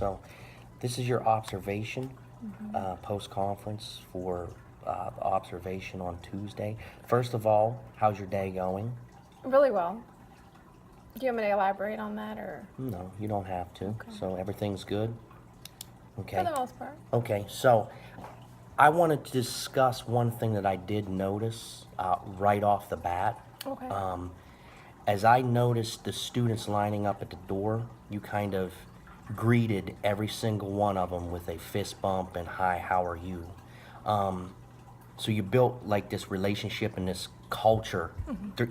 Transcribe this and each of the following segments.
So this is your observation post-conference for the observation on Tuesday. First of all, how's your day going? Really well. Do you want me to elaborate on that, or? No, you don't have to. Okay. So everything's good? Okay. For the most part. Okay, so I wanted to discuss one thing that I did notice right off the bat. Okay. As I noticed the students lining up at the door, you kind of greeted every single one of them with a fist bump and hi, how are you? So you built like this relationship and this culture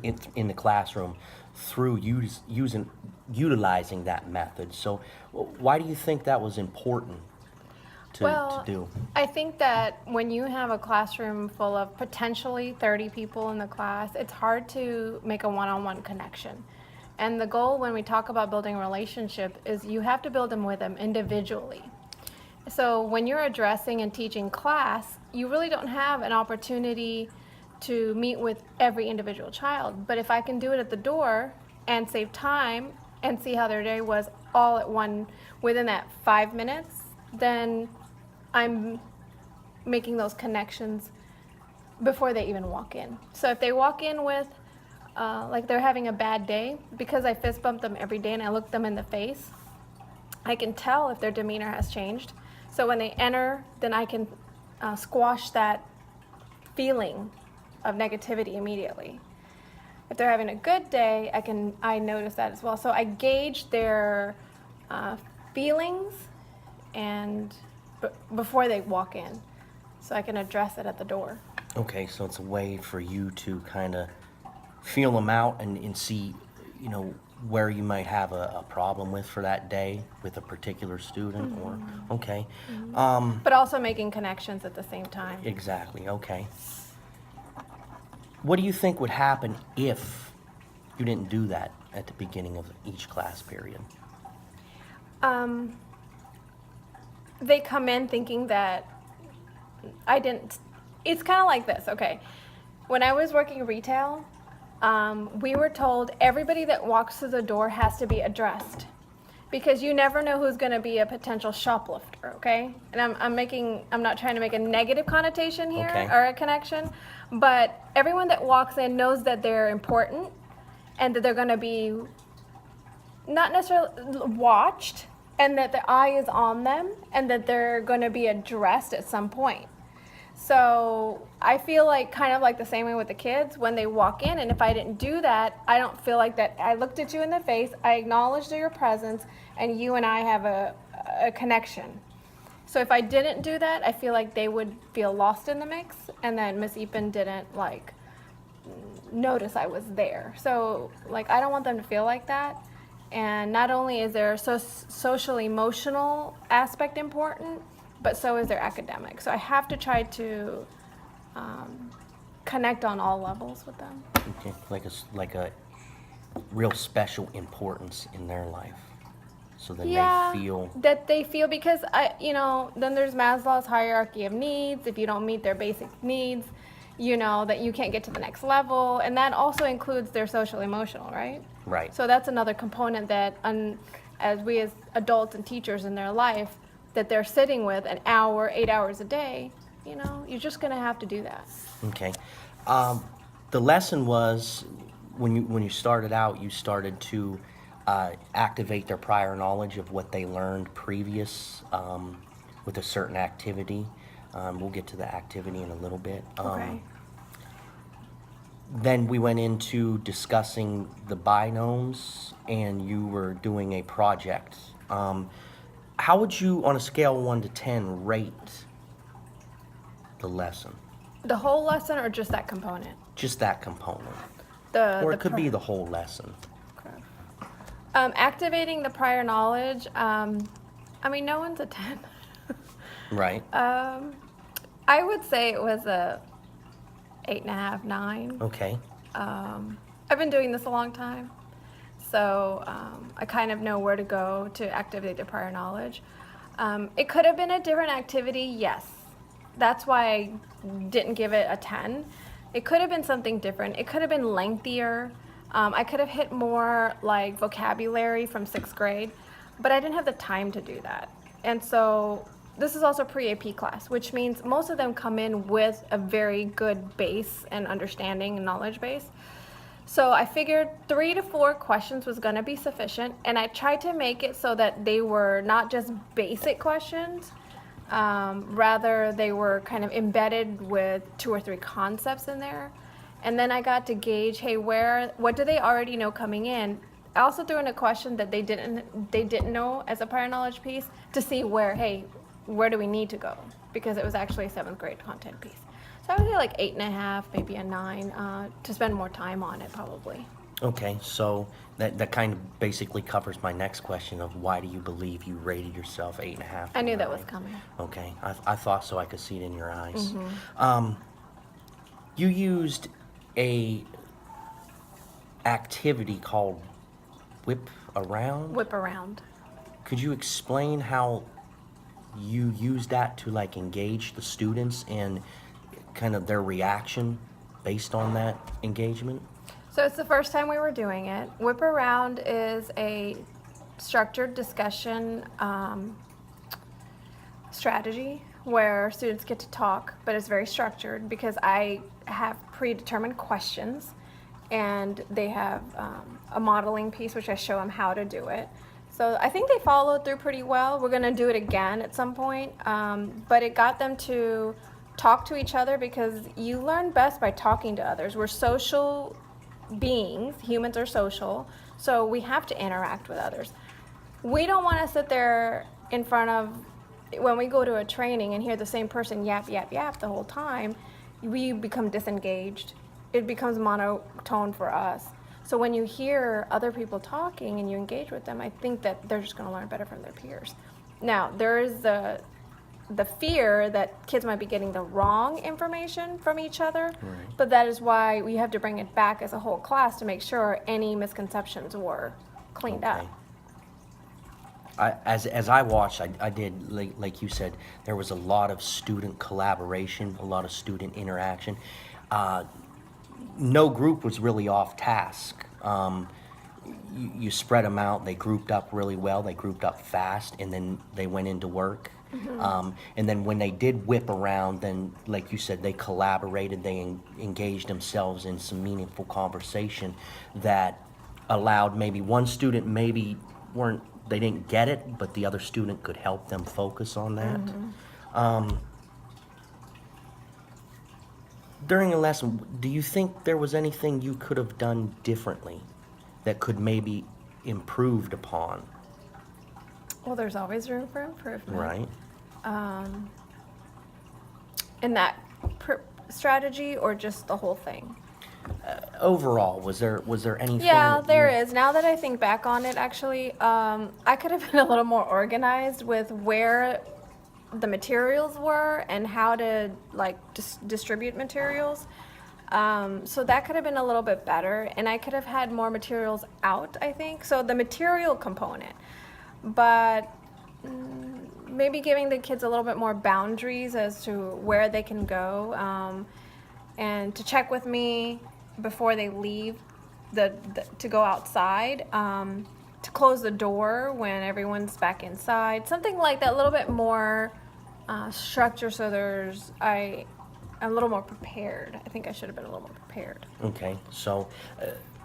in the classroom through utilizing that method. So why do you think that was important to do? I think that when you have a classroom full of potentially 30 people in the class, it's hard to make a one-on-one connection. And the goal when we talk about building a relationship is you have to build them with them individually. So when you're addressing and teaching class, you really don't have an opportunity to meet with every individual child. But if I can do it at the door and save time and see how their day was all at one within that 5 minutes, then I'm making those connections before they even walk in. So if they walk in with like they're having a bad day, because I fist bump them every day and I look them in the face, I can tell if their demeanor has changed. So when they enter, then I can squash that feeling of negativity immediately. If they're having a good day, I notice that as well. So I gauge their feelings and before they walk in, so I can address it at the door. Okay, so it's a way for you to kind of feel them out and see, where you might have a problem with for that day with a particular student or, okay. But also making connections at the same time. Exactly, okay. What do you think would happen if you didn't do that at the beginning of each class period? They come in thinking that I didn't. It's kind of like this, okay. When I was working retail, we were told everybody that walks through the door has to be addressed, because you never know who's going to be a potential shoplifter, okay? And I'm not trying to make a negative connotation here, Okay. or a connection, but everyone that walks in knows that they're important and that they're going to be not necessarily watched, and that the eye is on them, and that they're going to be addressed at some point. So I feel like kind of like the same way with the kids when they walk in, and if I didn't do that, I don't feel like that I looked at you in the face, I acknowledged your presence, and you and I have a connection. So if I didn't do that, I feel like they would feel lost in the mix, and then Miss Epen didn't notice I was there. So I don't want them to feel like that. And not only is their social emotional aspect important, but so is their academic. So I have to try to connect on all levels with them. Okay, like a real special importance in their life, so that they feel, because then there's Maslow's hierarchy of needs. If you don't meet their basic needs, that you can't get to the next level, and that also includes their social emotional, right? Right. So that's another component that, as we as adults and teachers in their life, that they're sitting with an hour, 8 hours a day, you're just going to have to do that. Okay. The lesson was when you started out, you started to activate their prior knowledge of what they learned previous with a certain activity. We'll get to the activity in a little bit. Okay. Then we went into discussing the binomes, and you were doing a project. How would you, on a scale of 1 to 10, rate the lesson? The whole lesson, or just that component? Just that component. Or it could be the whole lesson. Okay. Activating the prior knowledge, no one's a 10. Right. I would say it was a 8.5, 9. Okay. I've been doing this a long time, so I kind of know where to go to activate the prior knowledge. It could have been a different activity, yes. That's why I didn't give it a 10. It could have been something different. It could have been lengthier. I could have hit more vocabulary from 6th grade, but I didn't have the time to do that. And so this is also pre-AP class, which means most of them come in with a very good base and understanding and knowledge base. So I figured 3 to 4 questions was going to be sufficient, and I tried to make it so that they were not just basic questions, rather they were kind of embedded with 2 or 3 concepts in there. And then I got to gauge, hey, what do they already know coming in? I also threw in a question that they didn't know as a prior knowledge piece to see where do we need to go? Because it was actually a 7th grade content piece. So I would say like 8.5, maybe a 9, to spend more time on it probably. Okay, so that kind of basically covers my next question of why do you believe you rated yourself 8.5? I knew that was coming. Okay, I thought so. I could see it in your eyes. You used a activity called whip around. Whip around. Could you explain how you use that to like engage the students and kind of their reaction based on that engagement? So it's the first time we were doing it. Whip around is a structured discussion strategy where students get to talk, but it's very structured because I have predetermined questions and they have a modeling piece which I show them how to do it. So I think they followed through pretty well. We're going to do it again at some point, but it got them to talk to each other because you learn best by talking to others. We're social beings, humans are social, so we have to interact with others. We don't want to sit there in front of, when we go to a training and hear the same person yap, yap, yap the whole time, we become disengaged. It becomes monotone for us. So when you hear other people talking and you engage with them, I think that they're just going to learn better from their peers. Now, there is the fear that kids might be getting the wrong information from each other, Right. but that is why we have to bring it back as a whole class to make sure any misconceptions were cleaned up. As I watched, I did, like you said, there was a lot of student collaboration, a lot of student interaction. No group was really off task. You spread them out, they grouped up really well, they grouped up fast, and then they went into work. And then when they did whip around, then, like you said, they collaborated, they engaged themselves in some meaningful conversation that allowed maybe one student they didn't get it, but the other student could help them focus on that. During a lesson, do you think there was anything you could have done differently that could maybe improved upon? Well, there's always room for improvement. Right. In that strategy or just the whole thing? Overall, was there anything? Yeah, that there you- is. Now that I think back on it, actually, I could have been a little more organized with where the materials were and how to like distribute materials. So that could have been a little bit better, and I could have had more materials out, I think. So the material component, but maybe giving the kids a little bit more boundaries as to where they can go, and to check with me before they leave to go outside, to close the door when everyone's back inside, something like that, a little bit more structure, so I'm a little more prepared. I think I should have been a little more prepared. Okay, so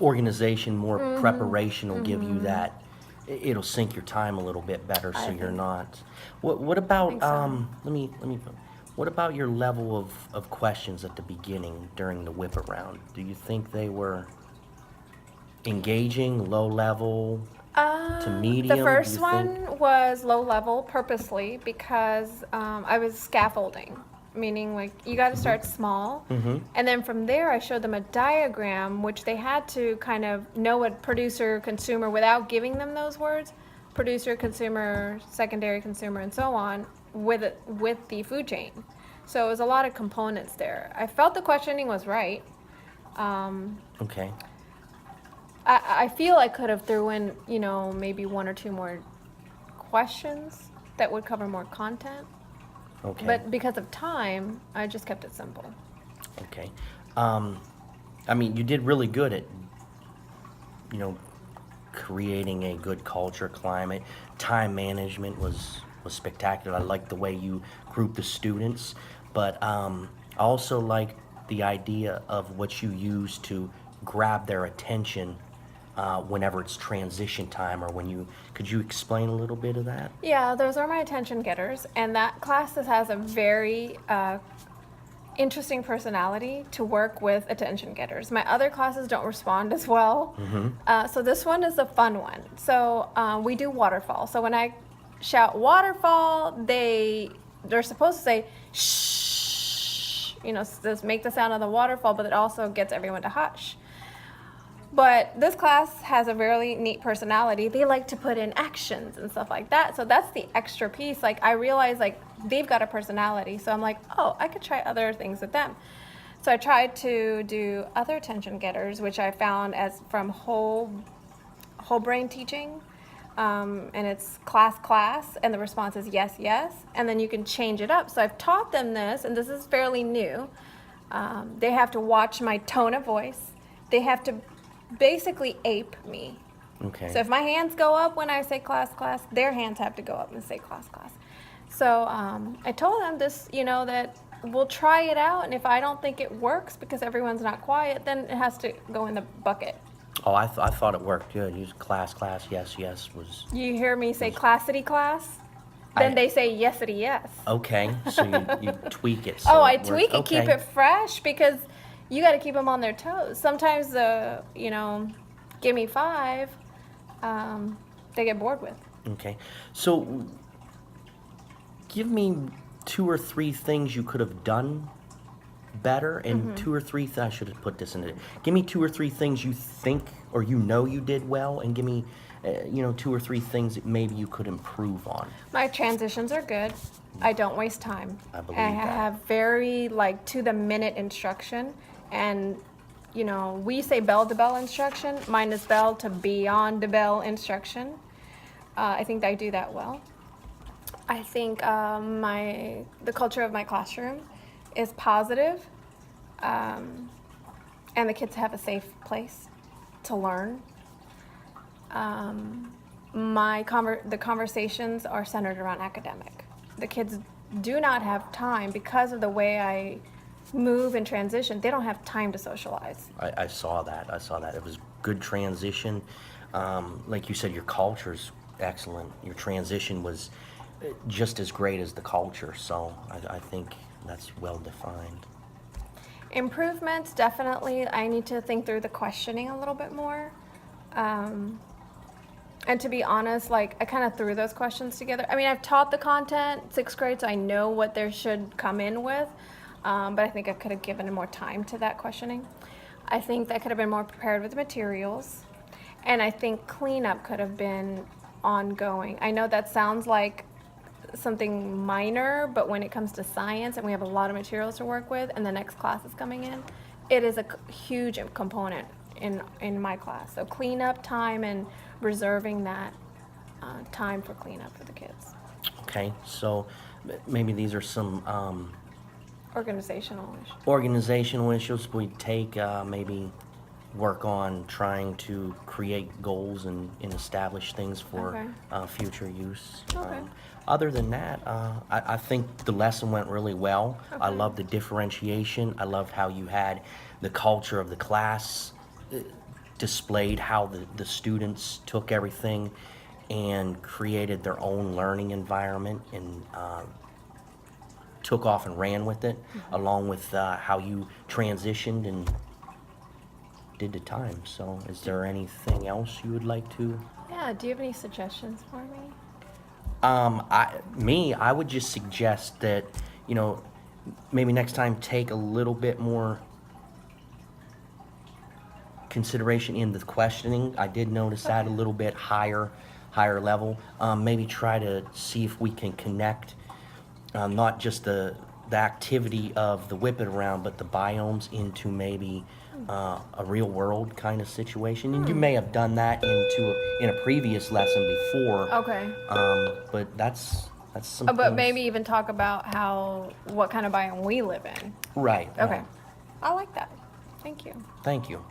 organization, more preparation will give you that. It'll sink your time a little bit better, so you're not. What about think so. let me. What about your level of questions at the beginning during the whip around? Do you think they were engaging, low level, to medium? The do first you one think? was low level purposely because I was scaffolding, meaning like you got to start small, and then from there I showed them a diagram which they had to kind of know what producer, consumer, without giving them those words, producer, consumer, secondary consumer, and so on, with the food chain. So it was a lot of components there. I felt the questioning was right. Okay. I feel I could have threw in, maybe 1 or 2 more questions that would cover more content. Okay. But because of time, I just kept it simple. Okay. I mean, you did really good at, creating a good culture climate. Time management was was spectacular. I liked the way you grouped the students, but I also like the idea of what you use to grab their attention whenever it's transition time, or when you, could you explain a little bit of that? Yeah, those are my attention getters, and that class has a very interesting personality to work with attention getters. My other classes don't respond as well, so this one is a fun one. So we do waterfall. So when I shout waterfall, they're supposed to say shh, you know, just make the sound of the waterfall, but it also gets everyone to hush. But this class has a really neat personality. They like to put in actions and stuff like that. So that's the extra piece. Like, I realize, like, they've got a personality. So I'm like, oh, I could try other things with them. So I tried to do other attention getters, which I found as from whole brain teaching. And it's class, and the response is yes, yes. And then you can change it up. So I've taught them this, and this is fairly new. They have to watch my tone of voice. They have to basically ape me. Okay. So if my hands go up when I say class, their hands have to go up and say class. So I told them this, you know, that we'll try it out, and if I don't think it works because everyone's not quiet, then it has to go in the bucket. Oh, I thought it worked good. Use class, yes, yes was. You hear me say classity class, then they say yesity yes. Okay, so you tweak it. So Oh, I it works. tweak it, keep Okay. it fresh, because you got to keep them on their toes. Sometimes give me 5, they get bored with. Okay, so give me 2 or 3 things you could have done better, and 2 or 3 I should have put this in it. Give me 2 or 3 things you think or you know you did well, and give me 2 or 3 things that maybe you could improve on. My transitions are good. I don't waste time. I believe I that. have very to the minute instruction, and we say bell to bell instruction. Mine is bell to beyond the bell instruction. I think I do that well. I think the culture of my classroom is positive, and the kids have a safe place to learn. The conversations are centered around academic. The kids do not have time because of the way I move and transition. They don't have time to socialize. I saw that. It was good transition. Like you said, your culture's excellent. Your transition was just as great as the culture. So I think that's well defined. Improvements, definitely. I need to think through the questioning a little bit more. And to be honest, I kind of threw those questions together. I mean, I've taught the content, 6th grade, so I know what they should come in with. But I think I could have given more time to that questioning. I think that could have been more prepared with the materials. And I think cleanup could have been ongoing. I know that sounds like something minor, but when it comes to science and we have a lot of materials to work with and the next class is coming in, it is a huge component in my class. So cleanup time and reserving that time for cleanup for the kids. Okay, so maybe these are some Organizational issues. organizational issues we take, maybe work on trying to create goals and establish things for future use. Okay. Other than that, I think the lesson went really well. I Okay. love the differentiation. I love how you had the culture of the class displayed, how the students took everything and created their own learning environment and took off and ran with it, along with how you transitioned and did the time. So is there anything else you would like to? Yeah, do you have any suggestions for me? I would just suggest that, maybe next time take a little bit more consideration in the questioning. I did notice that a little bit higher level. Maybe try to see if we can connect not just the activity of the whip it around, but the biomes into maybe a real world kind of situation. And you may have done that in a previous lesson before. Okay. But that's some But things. maybe even talk about what kind of biome we live in. Right. Okay. I like that. Thank you. Thank you.